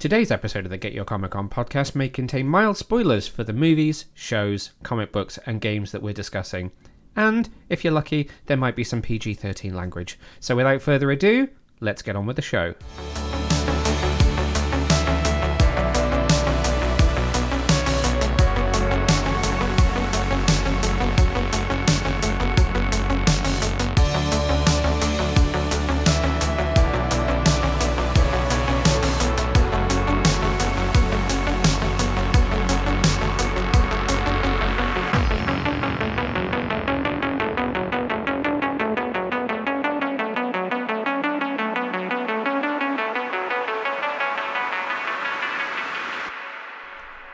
Today's episode of the Get Your Comic On podcast may contain mild spoilers for the movies, shows, comic books, and games that we're discussing. And, if you're lucky, there might be some PG-13 language. So without further ado, let's get on with the show.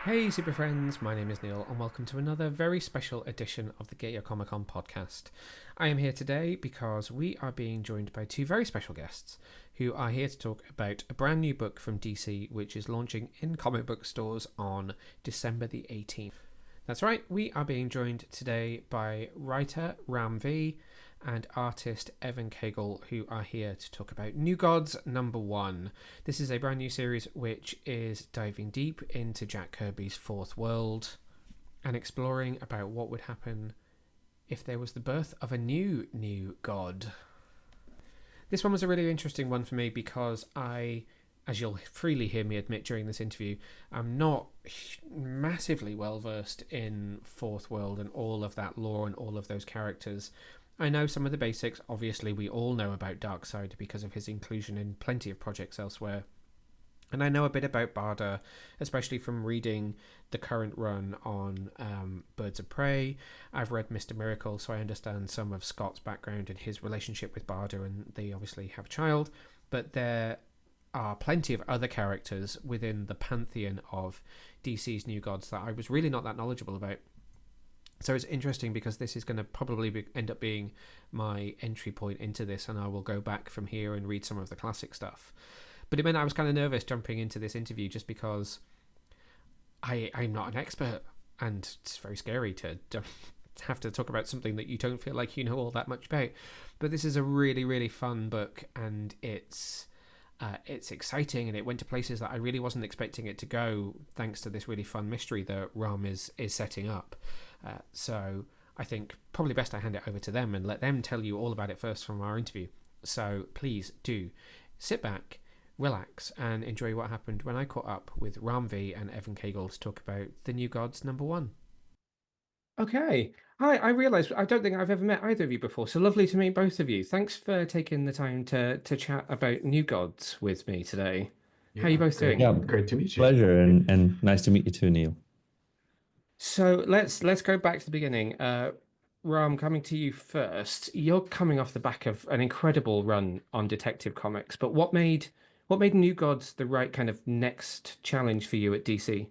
Hey super friends, my name is Neil and welcome to another very special edition of the Get Your Comic On podcast. I am here today because we are being joined by two very special guests who are here to talk about a brand new book from DC which is launching in comic book stores on December the 18th. That's right, we are being joined today by writer Ram V and artist Evan Cagle, who are here to talk about New Gods #1. This is a brand new series which is diving deep into Jack Kirby's Fourth World and exploring about what would happen if there was the birth of a new god. This one was a really interesting one for me because I, as you'll freely hear me admit during this interview, I'm not massively well versed in Fourth World and all of that lore and all of those characters. I know some of the basics. Obviously, we all know about Darkseid because of his inclusion in plenty of projects elsewhere. And I know a bit about Barda, especially from reading the current run on Birds of Prey. I've read Mr. Miracle, so I understand some of Scott's background and his relationship with Barda, and they obviously have a child. But there are plenty of other characters within the pantheon of DC's New Gods that I was really not that knowledgeable about. So it's interesting because this is going to probably end up being my entry point into this, and I will go back from here and read some of the classic stuff. But it meant I was kind of nervous jumping into this interview just because I'm not an expert, and it's very scary to have to talk about something that you don't feel like you know all that much about. But this is a really, really fun book, and it's exciting, and it went to places that I really wasn't expecting it to go, thanks to this really fun mystery that Ram is setting up. So I think probably best I hand it over to them and let them tell you all about it first from our interview. So please do sit back, relax, and enjoy what happened when I caught up with Ram V and Evan Cagle to talk about the New Gods #1. Okay. Hi, I realised I don't think I've ever met either of you before, so lovely to meet both of you. Thanks for taking the time to chat about New Gods with me today. How are you both doing? Yeah, great to meet you. Pleasure, and nice to meet you too, Neil. So let's go back to the beginning. Ram, coming to you first. You're coming off the back of an incredible run on Detective Comics, but what made New Gods the right kind of next challenge for you at DC?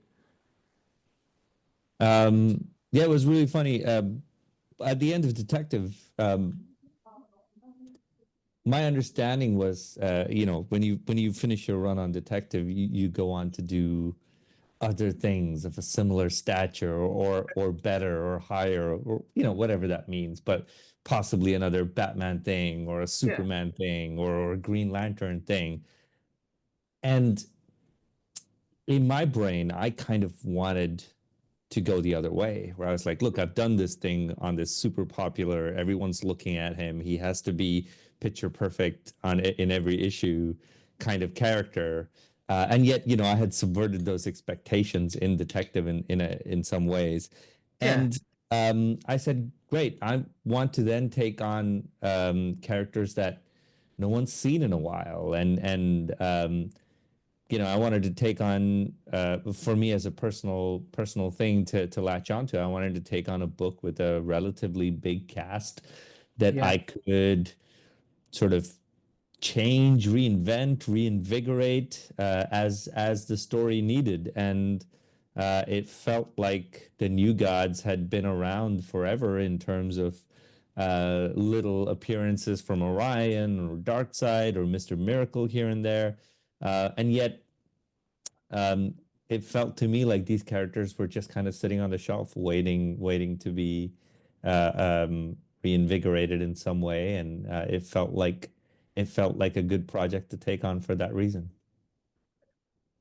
Yeah, it was really funny. At the end of Detective, my understanding was, when you finish your run on Detective, you go on to do other things of a similar stature or better or higher or whatever that means, but possibly another Batman thing or a Superman thing or a Green Lantern thing. And in my brain, I kind of wanted to go the other way, where I was like, look, I've done this thing on this super popular, everyone's looking at him, he has to be picture perfect in every issue kind of character. And yet, I had subverted those expectations in Detective in some ways. And I said, great, I want to then take on characters that no one's seen in a while. And I wanted to take on, for me as a personal thing to latch onto, I wanted to take on a book with a relatively big cast that I could sort of change, reinvigorate as the story needed. And it felt like the New Gods had been around forever in terms of little appearances from Orion or Darkseid or Mr. Miracle here and there. And yet it felt to me like these characters were just kind of sitting on the shelf waiting to be reinvigorated in some way. And it felt like a good project to take on for that reason.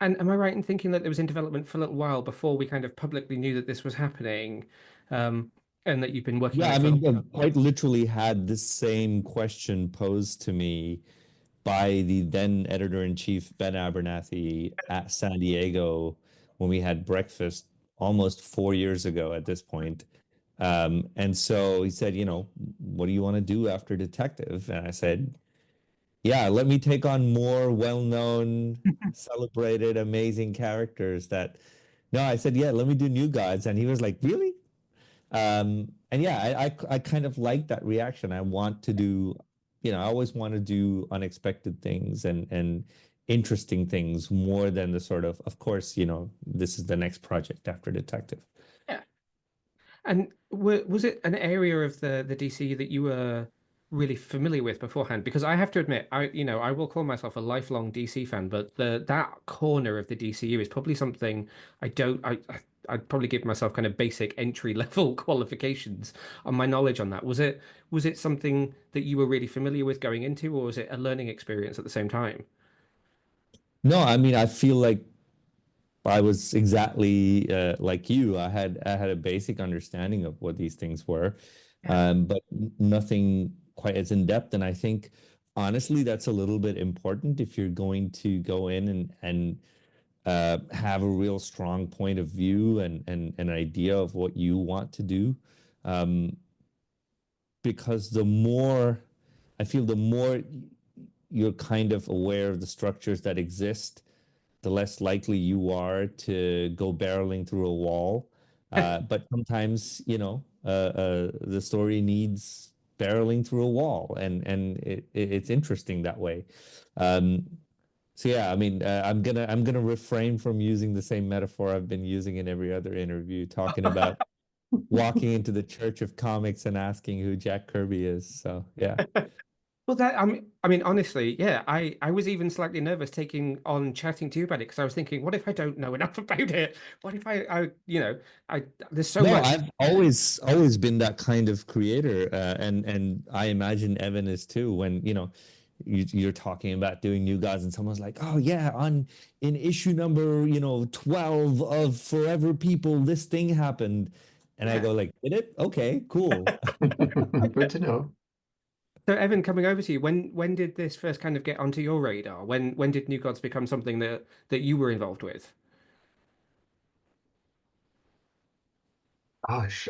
And am I right in thinking that it was in development for a little while before we kind of publicly knew that this was happening, um, and that you've been working on Yeah, it I for a mean, little quite literally had the same question posed to me by the then editor-in-chief Ben Abernathy at San Diego when we had breakfast almost 4 years ago at this point. And so he said, what do you want to do after detective? And I said, yeah, let me take on more well-known, while? celebrated, amazing characters that. No, I said, yeah, let me do New Gods. And he was like, really? And yeah, I kind of like that reaction. I want to do, I always want to do unexpected things and interesting things more than the sort of course, this is the next project after Detective. Yeah. And was it an area of the DC that you were really familiar with beforehand? Because I have to admit, I will call myself a lifelong DC fan, but the that corner of the DCU is probably something I don't. I'd probably give myself kind of basic entry level qualifications on my knowledge on that. Was it something that you were really familiar with going into, or was it a learning experience at the same time? No, I mean, I feel like I was exactly like you. I had a basic understanding of what these things were, Yeah. but nothing quite as in depth. And I think honestly, that's a little bit important if you're going to go in and have a real strong point of view and an idea of what you want to do. Um, because I feel the more you're kind of aware of the structures that exist, the less likely you are to go barreling through a wall. But sometimes, the story needs barreling through a wall, and it's interesting that way. Um, so yeah, I mean, I'm gonna refrain from using the same metaphor I've been using in every other interview, talking about walking into the Church of Comics and asking who Jack Kirby is. So yeah. Well, I mean, honestly, yeah, I was even slightly nervous taking on chatting to you about it because I was thinking, what if I don't know enough about it? What if I there's so No, much. I've always been that kind of creator, and I imagine Evan is too. When you're talking about doing New Gods, and someone's like, "Oh yeah, on in issue number 12 of Forever People, this thing happened," and I Yeah. go like, "Did it? Okay, cool." Good to know. So, Evan, coming over to you, when did this first kind of get onto your radar? When did New Gods become something that you were involved with? Gosh,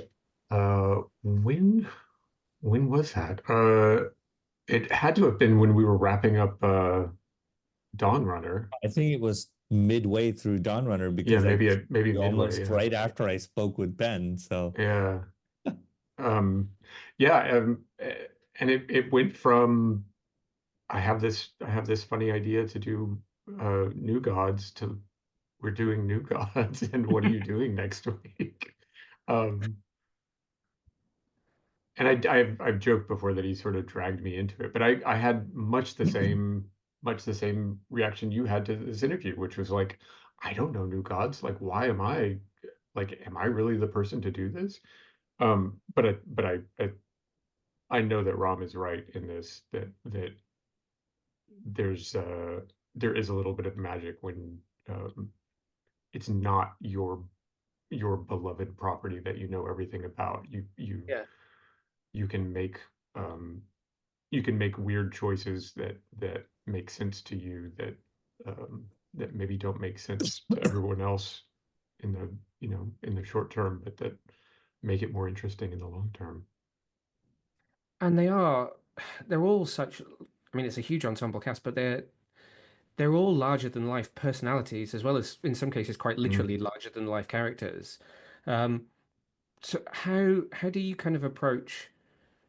when was that? It had to have been when we were wrapping up Dawnrunner. I think it was midway through Dawnrunner Yeah, because I maybe midway. almost Yeah, right after I spoke with Ben. So yeah, um, yeah. And it went from I have this funny idea to do New Gods to we're doing New Gods, and what are you doing next week? Um, and I've joked before that he sort of dragged me into it, but I had much the same reaction you had to this interview, which was like, I don't know New Gods. Like, why am I like, am I really the person to do this? But I know that Ram is right in this that there's there is a little bit of magic when it's not your beloved property that you know everything about. Yeah. You can make um, you can make weird choices that make sense to you that maybe don't make sense to everyone else in the in the short term, but that make it more interesting in the long term. And they're all such. I mean, it's a huge ensemble cast, but they're all larger than life personalities, as well as in some cases quite Mm. literally larger than life characters. Um, so how do you kind of approach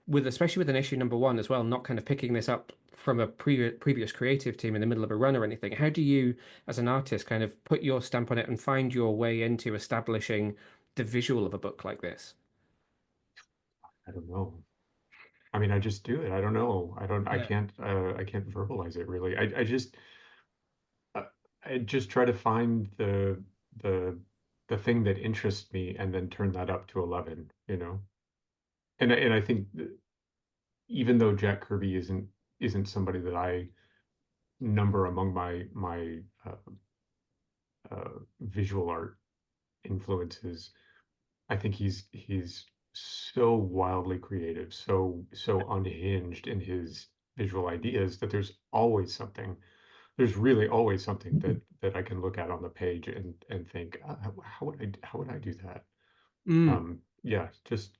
with especially with an issue number one as well, not kind of picking this up from a previous creative team in the middle of a run or anything. How do you, as an artist, kind of put your stamp on it and find your way into establishing the visual of a book like this? I don't know. I mean, I just do it. I don't know. Yeah. I can't verbalize it really. Uh, I just try to find the the thing that interests me and then turn that up to 11, you know. And I think even though Jack Kirby isn't somebody that I number among my visual art influences. I think he's so wildly creative, so unhinged in his visual ideas that there's really always something that I can look at on the page and think, how would I do that? Mm. Yeah, just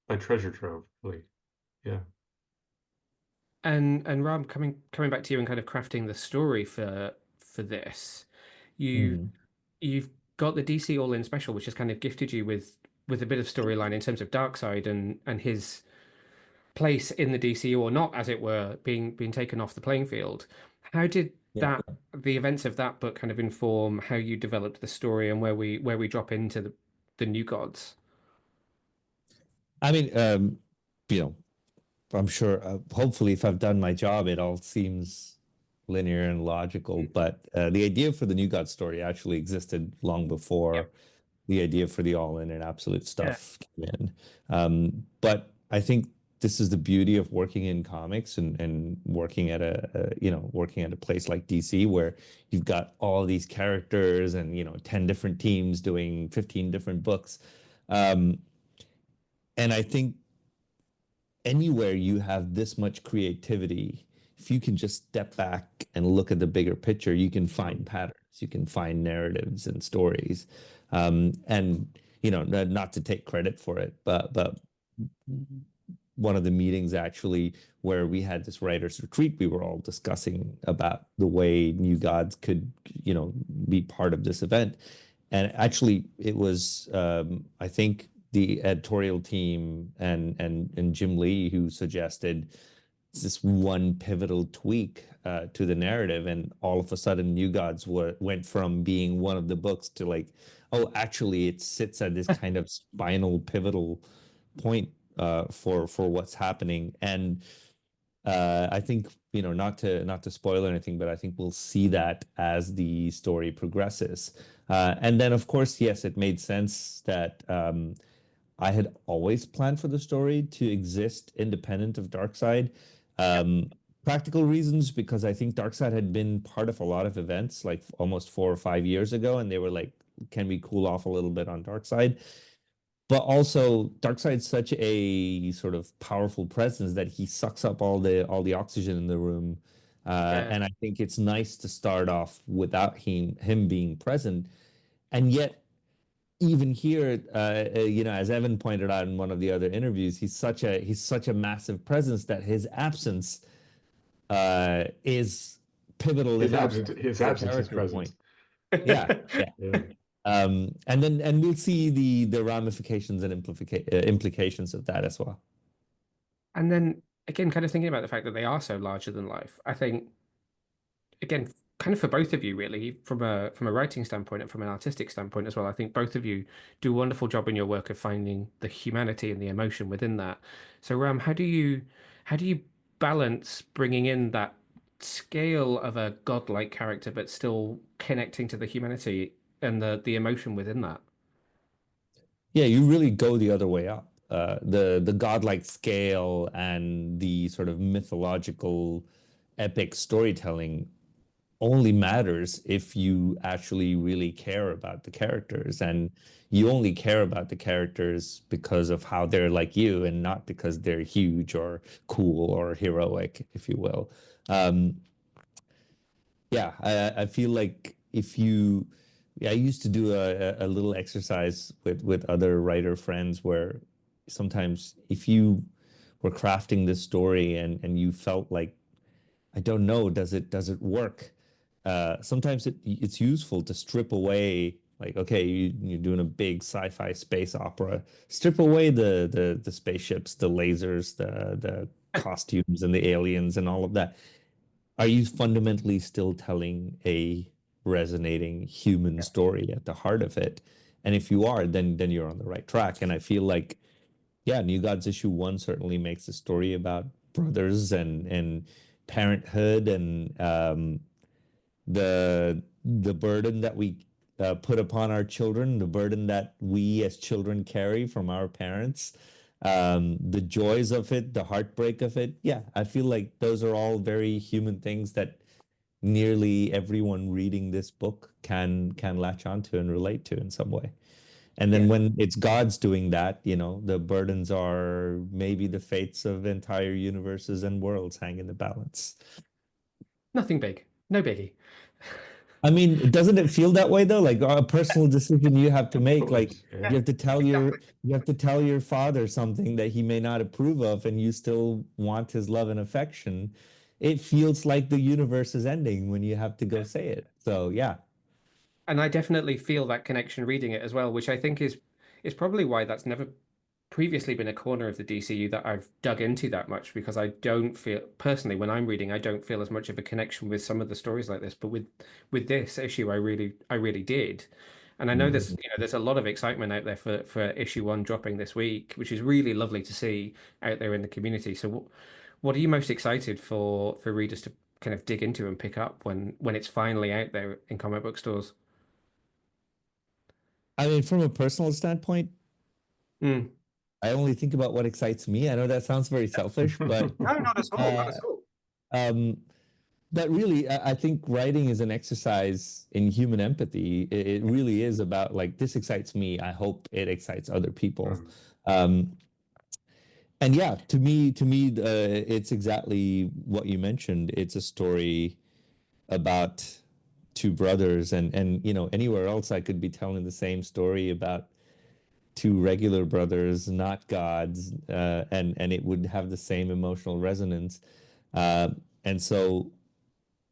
a treasure trove, really. Yeah. And Ram, coming back to you and kind of crafting the story for this, you Mhm. you've got the DC All In special, which has kind of gifted you with a bit of storyline in terms of Darkseid and his place in the DCU or not, as it were, being taken off the playing field. How did Yeah. that the events of that book kind of inform how you developed the story and where we drop into the new gods? I mean, you know, I'm sure, hopefully, if I've done my job, it all seems linear and logical. But the idea for the New God story actually existed long before the idea for the All In and Absolute Yeah. stuff came in. But I think this is the beauty of working in comics and working at working at a place like DC where you've got all these characters and 10 different teams doing 15 different books. Um, and I think anywhere you have this much creativity, if you can just step back and look at the bigger picture, you can find patterns, you can find narratives and stories. And not to take credit for it, but one of the meetings actually where we had this writers retreat, we were all discussing about the way New Gods could, be part of this event. And actually, it was I think the editorial team and Jim Lee who suggested this one pivotal tweak to the narrative, and all of a sudden, New Gods went from being one of the books to like, oh, actually, it sits at this kind of spinal pivotal point for what's happening. And I think not to spoil anything, but I think we'll see that as the story progresses. And then, of course, yes, it made sense that I had always planned for the story to exist independent of Darkseid. Um, Practical reasons, because I think Darkseid had been part of a lot of events like almost 4 or 5 years ago, and they were like, "Can we cool off a little bit on Darkseid?" But also, Darkseid's such a sort of powerful presence that he sucks up all the oxygen in the room. Yeah. And I think it's nice to start off without him being present. And yet, even here, as Evan pointed out in one of the other interviews, he's such a massive presence that his absence is pivotal enough His as a absence is character point. presence. Yeah, yeah. Yeah. And we'll see the ramifications and implications of that as well. And then again, kind of thinking about the fact that they are so larger than life, I think again, kind of for both of you, really, from a writing standpoint and from an artistic standpoint as well. I think both of you do a wonderful job in your work of finding the humanity and the emotion within that. So, Ram, how do you balance bringing in that scale of a godlike character, but still connecting to the humanity and the emotion within that? Yeah, you really go the other way up. The godlike scale and the sort of mythological epic storytelling only matters if you actually really care about the characters, and you only care about the characters because of how they're like you and not because they're huge or cool or heroic, if you will. Um, yeah, I feel like if you, yeah, I used to do a little exercise with other writer friends where sometimes if you were crafting this story and you felt like, I don't know, does it work? Sometimes it's useful to strip away, like, okay, you're doing a big sci-fi space opera, strip away the spaceships, the lasers, the costumes and the aliens and all of that. Are you fundamentally still telling a resonating human story at the heart of it? And if you are, then you're on the right track. And I feel like, yeah, New Gods issue one certainly makes a story about brothers and parenthood and the burden that we put upon our children, the burden that we as children carry from our parents, the joys of it, the heartbreak of it. Yeah, I feel like those are all very human things that nearly everyone reading this book can latch onto and relate to in some way. And then Yeah. when it's God's doing that, the burdens are maybe the fates of entire universes and worlds hang in the balance. Nothing big. No biggie. I mean, doesn't it feel that way though? Like a personal decision you have to Of make, like course, yeah. you have to tell your father something that he may not approve of, and you still want his love and affection. It feels like the universe is ending when you have to go say it. So yeah. And I definitely feel that connection reading it as well, which I think is probably why that's never previously been a corner of the DCU that I've dug into that much, because I don't feel personally when I'm reading, I don't feel as much of a connection with some of the stories like this. But with this issue, I really did. And I know Mhm. there's a lot of excitement out there for issue 1 dropping this week, which is really lovely to see out there in the community. So what are you most excited for readers to kind of dig into and pick up when it's finally out there in comic book stores? I mean, from a personal standpoint, Mm. I only think about what excites me. I know that sounds very selfish, but No, not at all. Not uh, at all. um, that really, I think writing is an exercise in human empathy. It really is about like, this excites me. I hope it excites other people. Um, Um, and yeah, to me, it's exactly what you mentioned. It's a story about two brothers, and anywhere else I could be telling the same story about two regular brothers, not gods, and it would have the same emotional resonance. Uh, and so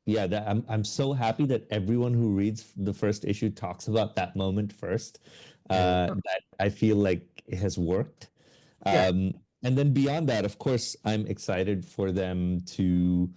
yeah, that I'm so happy that everyone who reads the first issue talks about that moment first. yeah. That I feel like it has worked. Yeah. And then beyond that, of course, I'm excited for them to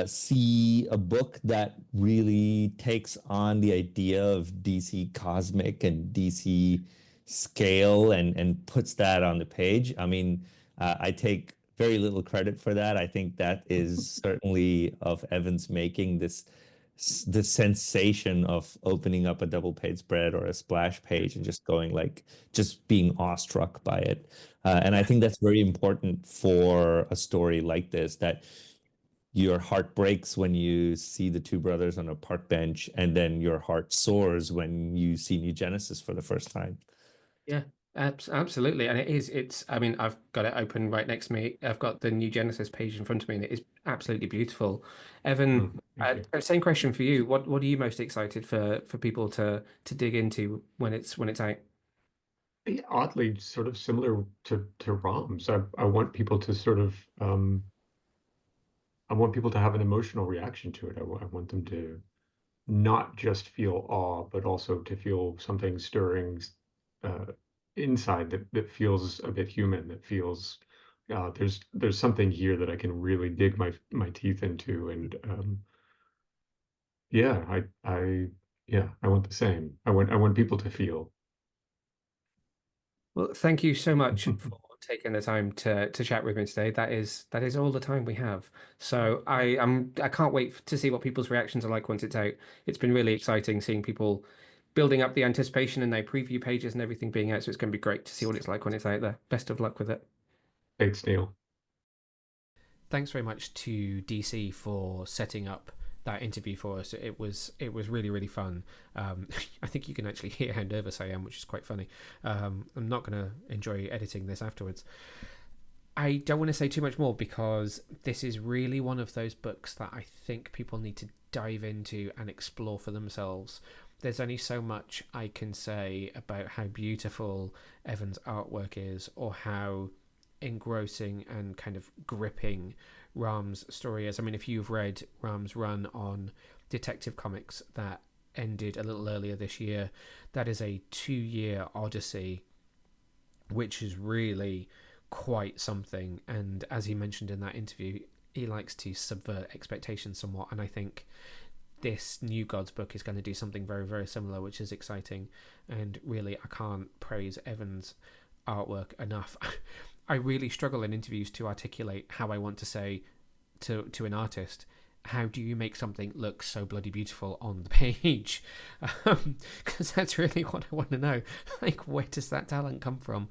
see a book that really takes on the idea of DC cosmic and DC scale and puts that on the page. I mean, I take very little credit for that. I think that is certainly of Evan's making, the sensation of opening up a double page spread or a splash page and just going like just being awestruck by it. And I Yeah. think that's very important for a story like this, that your heart breaks when you see the two brothers on a park bench, and then your heart soars when you see New Genesis for the first time. Yeah. Absolutely. And I mean, I've got it open right next to me. I've got the new Genesis page in front of me, and it is absolutely beautiful. Evan, Thank you. same question for you. What are you most excited for people to dig into when it's out? Yeah, oddly, sort of similar to ROMs. I want people to sort of I want people to have an emotional reaction to it. I want them to not just feel awe, but also to feel something stirring uh, inside that feels a bit human. That feels there's something here that I can really dig my teeth into, and yeah, I want the same. I want people to feel. Well, thank you so much for taking the time to chat with me today. That is all the time we have. So I can't wait to see what people's reactions are like once it's out. It's been really exciting seeing people building up the anticipation and their preview pages and everything being out. So it's going to be great to see what it's like when it's out there. Best of luck with it. Thanks, Neil. Thanks very much to DC for setting up that interview for us. It was really really fun. I think you can actually hear how nervous I am, which is quite funny. I'm not going to enjoy editing this afterwards. I don't want to say too much more because this is really one of those books that I think people need to dive into and explore for themselves. There's only so much I can say about how beautiful Evan's artwork is, or how engrossing and kind of gripping Ram's story is. I mean, if you've read Ram's run on Detective Comics that ended a little earlier this year, that is a 2-year odyssey, which is really quite something. And as he mentioned in that interview, he likes to subvert expectations somewhat, and I think this New Gods book is going to do something very very similar, which is exciting. And really, I can't praise Evan's artwork enough. I really struggle in interviews to articulate how I want to say to an artist, how do you make something look so bloody beautiful on the page? Because that's really what I want to know. Like, where does that talent come from?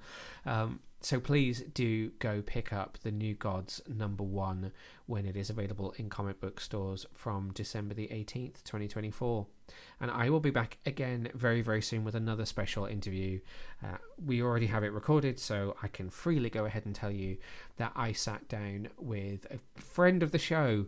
So please do go pick up The New Gods #1 when it is available in comic book stores from December the 18th, 2024. And I will be back again very, very soon with another special interview. We already have it recorded, so I can freely go ahead and tell you that I sat down with a friend of the show,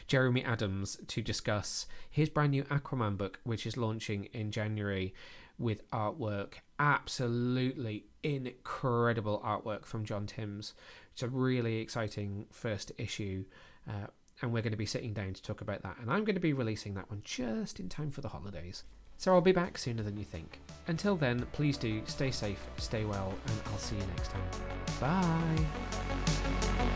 Jeremy Adams, to discuss his brand new Aquaman book, which is launching in January, with artwork, absolutely incredible artwork from John Timms. It's a really exciting first issue, and we're going to be sitting down to talk about that, and I'm going to be releasing that one just in time for the holidays, so I'll be back sooner than you think. Until then, please do stay safe, stay well, and I'll see you next time. Bye.